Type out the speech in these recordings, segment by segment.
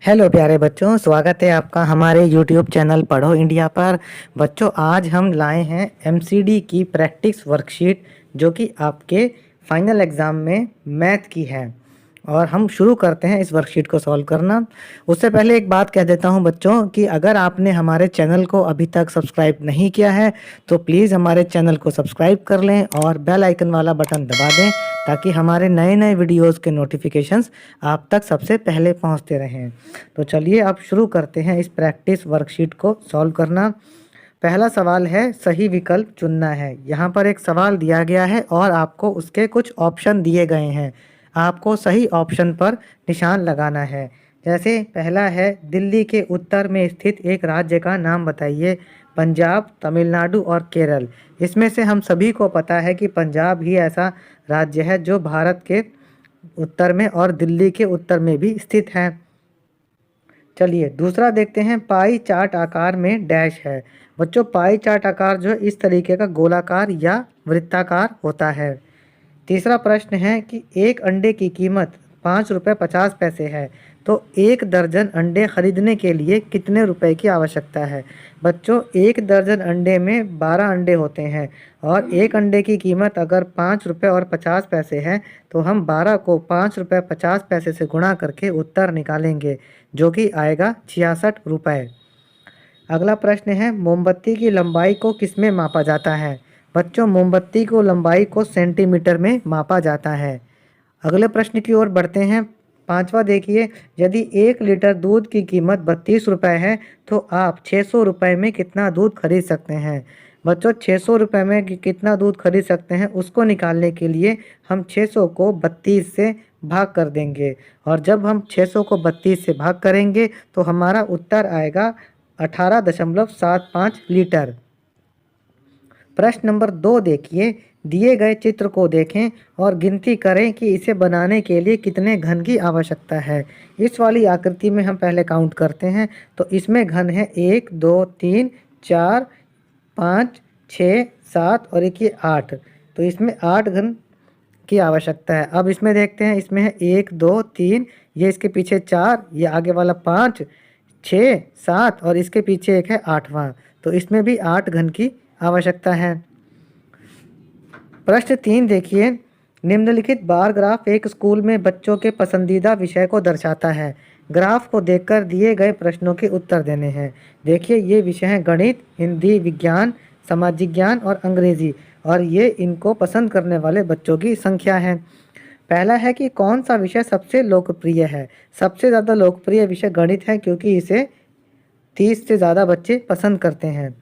Hello प्यारे बच्चों, स्वागत है आपका हमारे यूट्यूब चैनल पढ़ो इंडिया पर। बच्चों, आज हम लाए हैं एमसीडी की प्रैक्टिस वर्कशीट जो कि आपके फाइनल एग्ज़ाम में मैथ की है। और हम शुरू करते हैं इस वर्कशीट को सॉल्व करना। उससे पहले एक बात कह देता हूं बच्चों कि अगर आपने हमारे चैनल को अभी तक सब्सक्राइब नहीं किया है तो प्लीज़ हमारे चैनल को सब्सक्राइब कर लें और बेल आइकन वाला बटन दबा दें ताकि हमारे नए नए वीडियोज़ के नोटिफिकेशंस आप तक सबसे पहले पहुंचते रहें। तो चलिए अब शुरू करते हैं इस प्रैक्टिस वर्कशीट को सॉल्व करना। पहला सवाल है सही विकल्प चुनना है। यहाँ पर एक सवाल दिया गया है और आपको उसके कुछ ऑप्शन दिए गए हैं। आपको सही ऑप्शन पर निशान लगाना है। जैसे पहला है दिल्ली के उत्तर में स्थित एक राज्य का नाम बताइए। पंजाब, तमिलनाडु और केरल। इसमें से हम सभी को पता है कि पंजाब ही ऐसा राज्य है जो भारत के उत्तर में और दिल्ली के उत्तर में भी स्थित है। चलिए दूसरा देखते हैं, पाई चार्ट आकार में डैश है। बच्चों, पाई चार्ट आकार जो है इस तरीके का गोलाकार या वृत्ताकार होता है। तीसरा प्रश्न है कि एक अंडे की कीमत 5 रुपये 50 पैसे है, तो एक दर्जन अंडे खरीदने के लिए कितने रुपए की आवश्यकता है। बच्चों, एक दर्जन अंडे में 12 अंडे होते हैं और एक अंडे की कीमत अगर 5 रुपये और 50 पैसे है तो हम 12 को 5 रुपये 50 पैसे से गुणा करके उत्तर निकालेंगे जो कि आएगा 66 रुपये। अगला प्रश्न है मोमबत्ती की लंबाई को किसमें मापा जाता है। बच्चों, मोमबत्ती को लंबाई को सेंटीमीटर में मापा जाता है। अगले प्रश्न की ओर बढ़ते हैं। पांचवा देखिए, यदि 1 लीटर दूध की कीमत 32 रुपये है तो आप 600 रुपये में कितना दूध खरीद सकते हैं। बच्चों, 600 रुपये में कितना दूध खरीद सकते हैं उसको निकालने के लिए हम 600 को 32 से भाग कर देंगे और जब हम 600 को 32 से भाग करेंगे तो हमारा उत्तर आएगा 18.75 लीटर। प्रश्न नंबर 2 देखिए, दिए गए चित्र को देखें और गिनती करें कि इसे बनाने के लिए कितने घन की आवश्यकता है। इस वाली आकृति में हम पहले काउंट करते हैं तो इसमें घन है 1 2 3 4 5 6 7 और एक ये 8। तो इसमें 8 घन की आवश्यकता है। अब इसमें देखते हैं, इसमें है 1 2 3, ये इसके पीछे 4, ये आगे वाला 5 6 7 और इसके पीछे एक है 8वां। तो इसमें भी 8 घन की आवश्यकता है। प्रश्न 3 देखिए, निम्नलिखित बार ग्राफ एक स्कूल में बच्चों के पसंदीदा विषय को दर्शाता है। ग्राफ को देखकर दिए गए प्रश्नों के उत्तर देने हैं। देखिए ये विषय हैं गणित, हिंदी, विज्ञान, सामाजिक ज्ञान और अंग्रेजी और ये इनको पसंद करने वाले बच्चों की संख्या है। पहला है कि कौन सा विषय सबसे लोकप्रिय है। सबसे ज़्यादा लोकप्रिय विषय गणित है क्योंकि इसे 30 से ज़्यादा बच्चे पसंद करते हैं।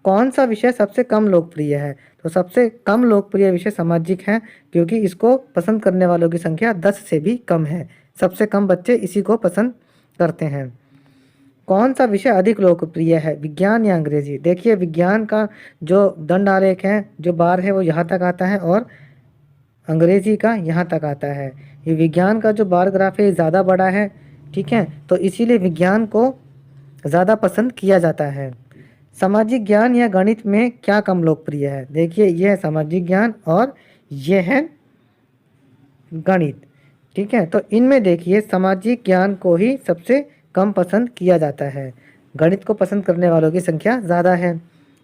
कौन सा विषय सबसे कम लोकप्रिय है, तो सबसे कम लोकप्रिय विषय सामाजिक है क्योंकि इसको पसंद करने वालों की संख्या 10 से भी कम है। सबसे कम बच्चे इसी को पसंद करते हैं। कौन सा विषय अधिक लोकप्रिय है, विज्ञान या अंग्रेजी। देखिए विज्ञान का जो दंड आरेख है, जो बार है वो यहाँ तक आता है और अंग्रेजी का यहाँ तक आता है। ये विज्ञान का जो बार ग्राफ है ज़्यादा बड़ा है, ठीक है, तो इसीलिए विज्ञान को ज़्यादा पसंद किया जाता है। सामाजिक ज्ञान या गणित में क्या कम लोकप्रिय है। देखिए ये है सामाजिक ज्ञान और ये है गणित, ठीक है। तो इनमें देखिए सामाजिक ज्ञान को ही सबसे कम पसंद किया जाता है, गणित को पसंद करने वालों की संख्या ज़्यादा है।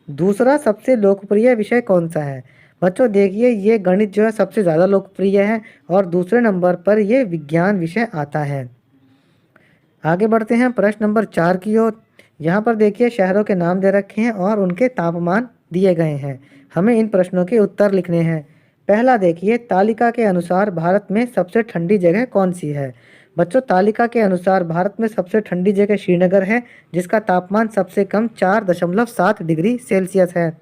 दूसरा सबसे लोकप्रिय विषय कौन सा है। बच्चों देखिए ये गणित जो है सबसे ज़्यादा लोकप्रिय है और दूसरे नंबर पर ये विज्ञान विषय आता है। आगे बढ़ते हैं प्रश्न नंबर 4 की ओर। यहाँ पर देखिए शहरों के नाम दे रखे हैं और उनके तापमान दिए गए हैं। हमें इन प्रश्नों के उत्तर लिखने हैं। पहला देखिए, तालिका के अनुसार भारत में सबसे ठंडी जगह कौन सी है। बच्चों, तालिका के अनुसार भारत में सबसे ठंडी जगह श्रीनगर है जिसका तापमान सबसे कम 4.7 डिग्री सेल्सियस है।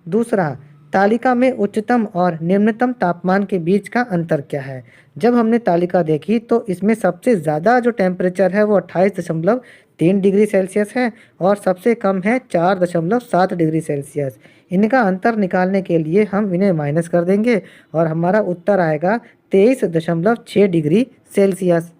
दूसरा, तालिका में उच्चतम और निम्नतम तापमान के बीच का अंतर क्या है। जब हमने तालिका देखी तो इसमें सबसे ज़्यादा जो टेम्परेचर है वो 28.3 डिग्री सेल्सियस है और सबसे कम है 4.7 डिग्री सेल्सियस। इनका अंतर निकालने के लिए हम इन्हें माइनस कर देंगे और हमारा उत्तर आएगा 23.6 डिग्री सेल्सियस।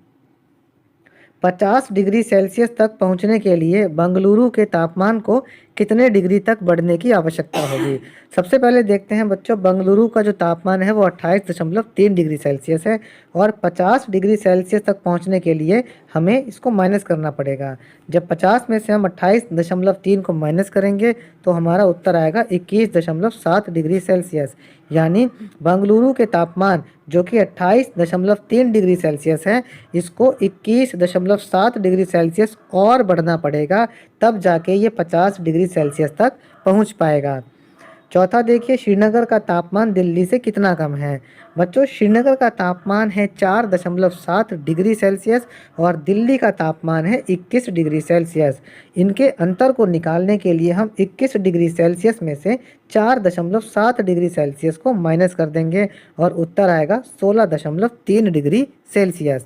50 डिग्री सेल्सियस तक पहुंचने के लिए बेंगलुरु के तापमान को कितने डिग्री तक बढ़ने की आवश्यकता होगी। सबसे पहले देखते हैं बच्चों, बेंगलुरु का जो तापमान है वो 28.3 डिग्री सेल्सियस है और 50 डिग्री सेल्सियस तक पहुंचने के लिए हमें इसको माइनस करना पड़ेगा। जब 50 में से हम 28.3 को माइनस करेंगे तो हमारा उत्तर आएगा 21.7 डिग्री सेल्सियस। यानी बेंगलुरु के तापमान जो कि 28.3 डिग्री सेल्सियस है, इसको 21.7 डिग्री सेल्सियस और बढ़ना पड़ेगा, तब जाके ये 50 डिग्री सेल्सियस तक पहुंच पाएगा। चौथा देखिए, श्रीनगर का तापमान दिल्ली से कितना कम है। बच्चों, श्रीनगर का तापमान है 4.7 डिग्री सेल्सियस और दिल्ली का तापमान है 21 डिग्री सेल्सियस। इनके अंतर को निकालने के लिए हम 21 डिग्री सेल्सियस में से 4.7 डिग्री सेल्सियस को माइनस कर देंगे और उत्तर आएगा 16.3 डिग्री सेल्सियस।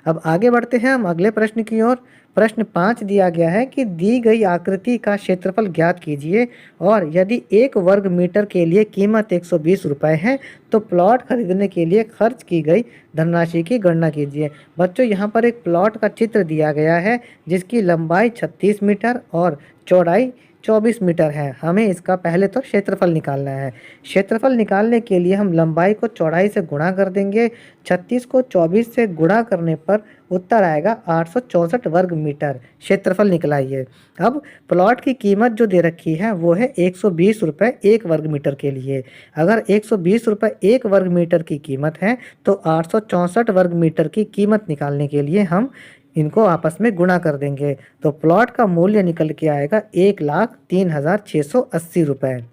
अब आगे बढ़ते हैं हम अगले प्रश्न की ओर। प्रश्न 5 दिया गया है कि दी गई आकृति का क्षेत्रफल ज्ञात कीजिए और यदि 1 वर्ग मीटर के लिए कीमत 120 रुपये है तो प्लॉट खरीदने के लिए खर्च की गई धनराशि की गणना कीजिए। बच्चों, यहाँ पर एक प्लॉट का चित्र दिया गया है जिसकी लंबाई 36 मीटर और चौड़ाई 24 मीटर है। हमें इसका पहले तो क्षेत्रफल निकालना है। क्षेत्रफल निकालने के लिए हम लंबाई को चौड़ाई से गुणा कर देंगे। 36 को 24 से गुणा करने पर उत्तर आएगा 864 वर्ग मीटर। क्षेत्रफल निकलाइए। अब प्लॉट की कीमत जो दे रखी है वो है 120 रुपये 1 वर्ग मीटर के लिए। अगर 120 रुपये 1 वर्ग मीटर की कीमत है तो 864 वर्ग मीटर की कीमत निकालने के लिए हम इनको आपस में गुणा कर देंगे तो प्लॉट का मूल्य निकल के आएगा 1,03,680 रुपये।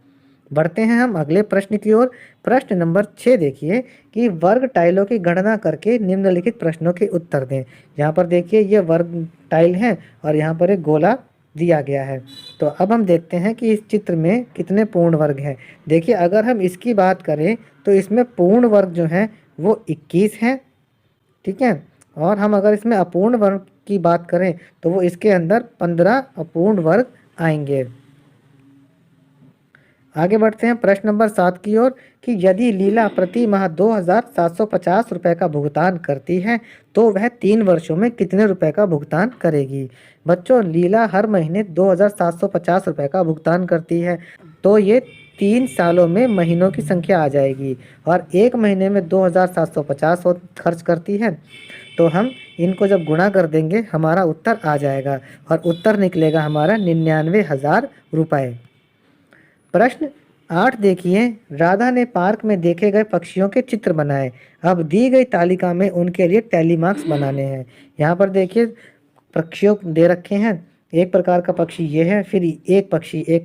बढ़ते हैं हम अगले प्रश्न की ओर। प्रश्न नंबर 6 देखिए कि वर्ग टाइलों की गणना करके निम्नलिखित प्रश्नों के उत्तर दें। यहाँ पर देखिए ये वर्ग टाइल है और यहाँ पर एक गोला दिया गया है। तो अब हम देखते हैं कि इस चित्र में कितने पूर्ण वर्ग हैं। देखिए, अगर हम इसकी बात करें तो इसमें पूर्ण वर्ग जो है वो 21 है, ठीक है। और हम अगर इसमें अपूर्ण वर्ग की बात करें तो वो इसके अंदर 15 अपूर्ण वर्ग आएंगे। आगे बढ़ते हैं प्रश्न नंबर 7 की ओर कि यदि लीला प्रति माह 2,750 रुपये का भुगतान करती है तो वह 3 वर्षों में कितने रुपए का भुगतान करेगी। बच्चों, लीला हर महीने 2,750 रुपये का भुगतान करती है तो ये 3 सालों में महीनों की संख्या आ जाएगी और एक महीने में 2,750 खर्च करती है। तो हम इनको जब गुणा कर देंगे हमारा उत्तर आ जाएगा और उत्तर निकलेगा हमारा 99,000 रुपये। प्रश्न 8 देखिए, राधा ने पार्क में देखे गए पक्षियों के चित्र बनाए। अब दी गई तालिका में उनके लिए टैली मार्क्स बनाने हैं। यहाँ पर देखिए पक्षियों दे रखे हैं। एक प्रकार का पक्षी ये है, फिर एक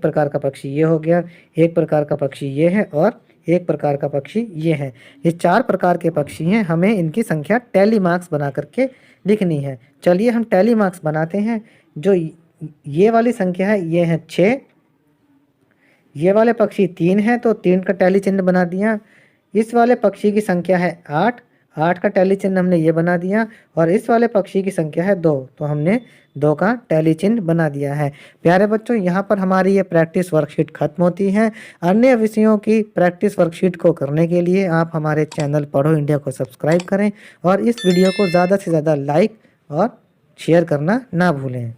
प्रकार का पक्षी ये हो गया, एक प्रकार का पक्षी ये है और एक प्रकार का पक्षी ये है। ये 4 प्रकार के पक्षी हैं। हमें इनकी संख्या टैली मार्क्स बना करके लिखनी है। चलिए हम टैली मार्क्स बनाते हैं। जो ये वाली संख्या है ये है 6, ये वाले पक्षी 3 है तो 3 का टैली चिन्ह बना दिया। इस वाले पक्षी की संख्या है 8, 8 का टैली चिन्ह हमने ये बना दिया और इस वाले पक्षी की संख्या है 2 तो हमने 2 का टैली चिन्ह बना दिया है। प्यारे बच्चों, यहाँ पर हमारी ये प्रैक्टिस वर्कशीट खत्म होती है। अन्य विषयों की प्रैक्टिस वर्कशीट को करने के लिए आप हमारे चैनल पढ़ो इंडिया को सब्सक्राइब करें और इस वीडियो को ज़्यादा से ज़्यादा लाइक और शेयर करना ना भूलें।